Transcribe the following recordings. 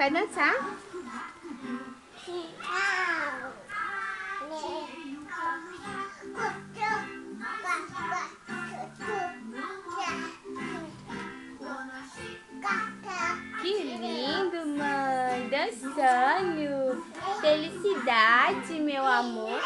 Vai dançar? Que lindo, mãe! Dançando! Felicidade, meu amor!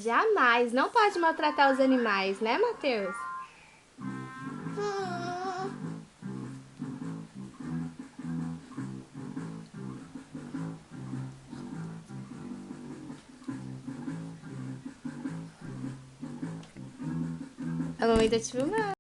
Jamais, não pode maltratar os animais, né, Matheus? A mamãe tá te filmando.